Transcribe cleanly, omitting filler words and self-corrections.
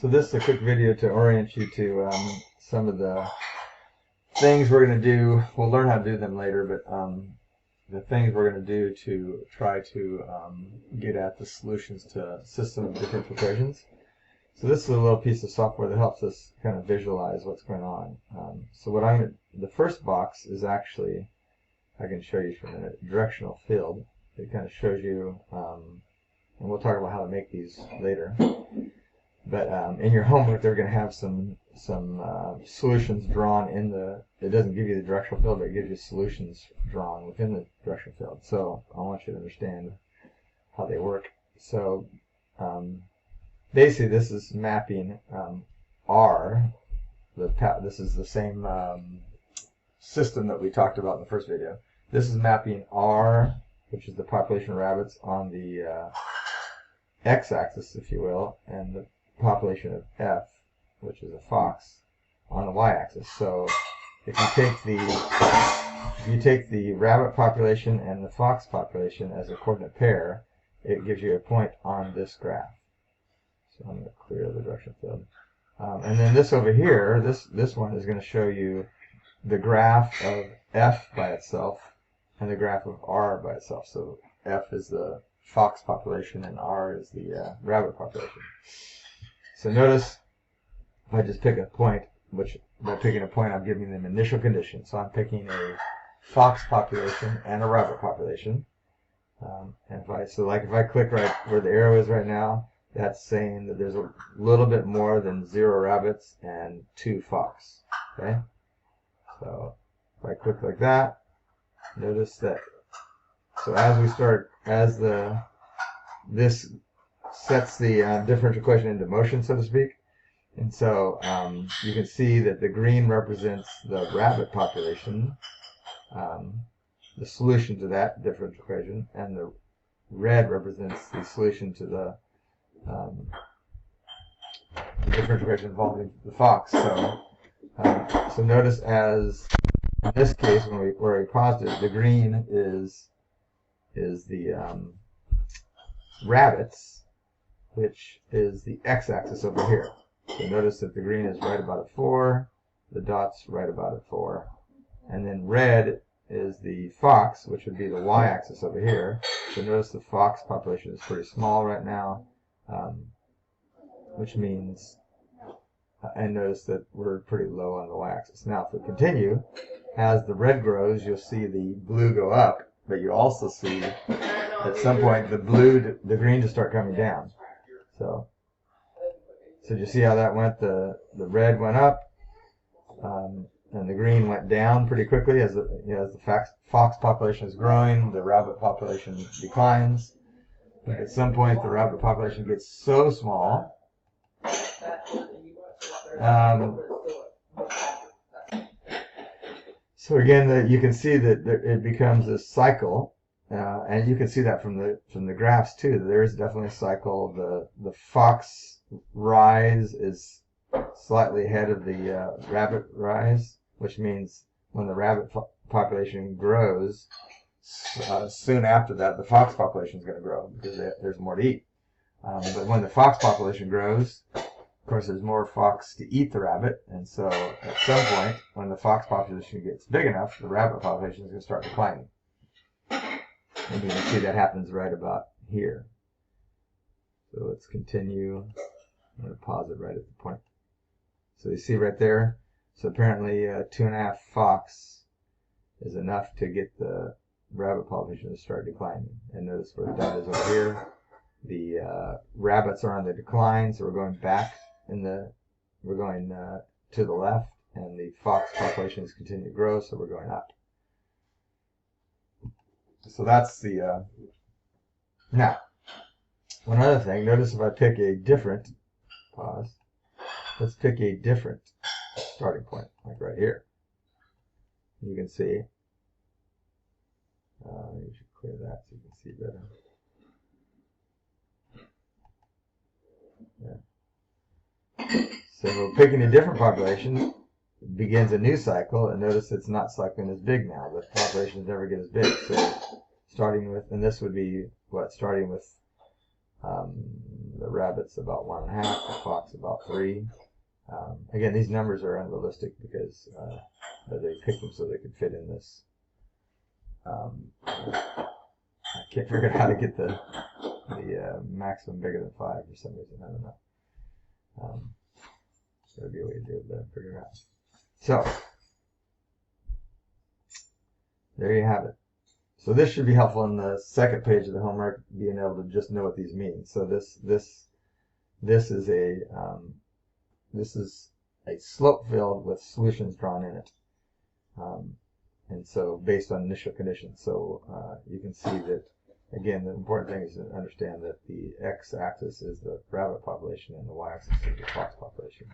So this is a quick video to orient you to some of the things we're going to do. We'll learn how to do them later, but the things we're going to do to try to get at the solutions to system of differential equations. So this is a little piece of software that helps us kind of visualize what's going on. So what the first box is actually, I can show you for a minute, directional field. It kind of shows you, and we'll talk about how to make these later. But in your homework, they're going to have some solutions drawn in the. It doesn't give you the directional field, but it gives you solutions drawn within the directional field. So I want you to understand how they work. So basically, this is mapping R. This is the same system that we talked about in the first video. This is mapping R, which is the population of rabbits, on the x-axis, if you will, and the population of F, which is a fox, on the y-axis. So if you take the rabbit population and the fox population as a coordinate pair, it gives you a point on this graph. So I'm going to clear the directional field. And then this over here, this one is going to show you the graph of F by itself and the graph of R by itself. So F is the fox population and R is the rabbit population. So notice if I just pick a point, which by picking a point I'm giving them initial conditions. So I'm picking a fox population and a rabbit population. And if I click right where the arrow is right now, that's saying that there's a little bit more than 0 rabbits and 2 fox. Okay? So if I click like that, notice that. So this sets the differential equation into motion, so to speak. And so you can see that the green represents the rabbit population, the solution to that differential equation, and the red represents the solution to the differential equation involving the fox. So notice, as in this case, where we paused it, the green is the rabbits, which is the x-axis over here. So notice that the green is right about at 4, the dot's right about at 4, and then red is the fox, which would be the y-axis over here. So notice the fox population is pretty small right now, which means, and notice that we're pretty low on the y-axis. Now if we continue, as the red grows, you'll see the blue go up, but you also see at some point the green to start coming down. So you see how that went? The red went up, and the green went down pretty quickly as the fox population is growing. The rabbit population declines. But at some point, the rabbit population gets so small. So again, you can see that it becomes a cycle. And you can see that from the graphs too. There is definitely a cycle. The fox rise is slightly ahead of the rabbit rise, which means when the rabbit population grows, soon after that the fox population is going to grow because there's more to eat. But when the fox population grows, of course, there's more fox to eat the rabbit, and so at some point, when the fox population gets big enough, the rabbit population is going to start declining. And you can see that happens right about here. So let's continue. I'm going to pause it right at the point. So you see right there. So apparently 2.5 fox is enough to get the rabbit population to start declining. And notice where the dot is over here. The rabbits are on the decline, so we're going back we're going to the left, and the fox population is continuing to grow, so we're going up. So that's the, now, one other thing, notice if I pick a different, pause, let's pick a different starting point, like right here. You can see, you should clear that so you can see better. Yeah. So picking a different population begins a new cycle, and notice it's not cycling as big now. The populations never get as big. So starting with, and this would be what, starting with the rabbit's about 1.5, the fox about 3. Again, these numbers are unrealistic because they picked them so they could fit in this. I can't figure out how to get the maximum bigger than 5 for some reason. I don't know. There'd be a way to do it, but I figure it out. So there you have it. So this should be helpful in the second page of the homework, being able to just know what these mean. So this is a slope field with solutions drawn in it, and so based on initial conditions. So you can see that, again, the important thing is to understand that the x-axis is the rabbit population and the y-axis is the fox population.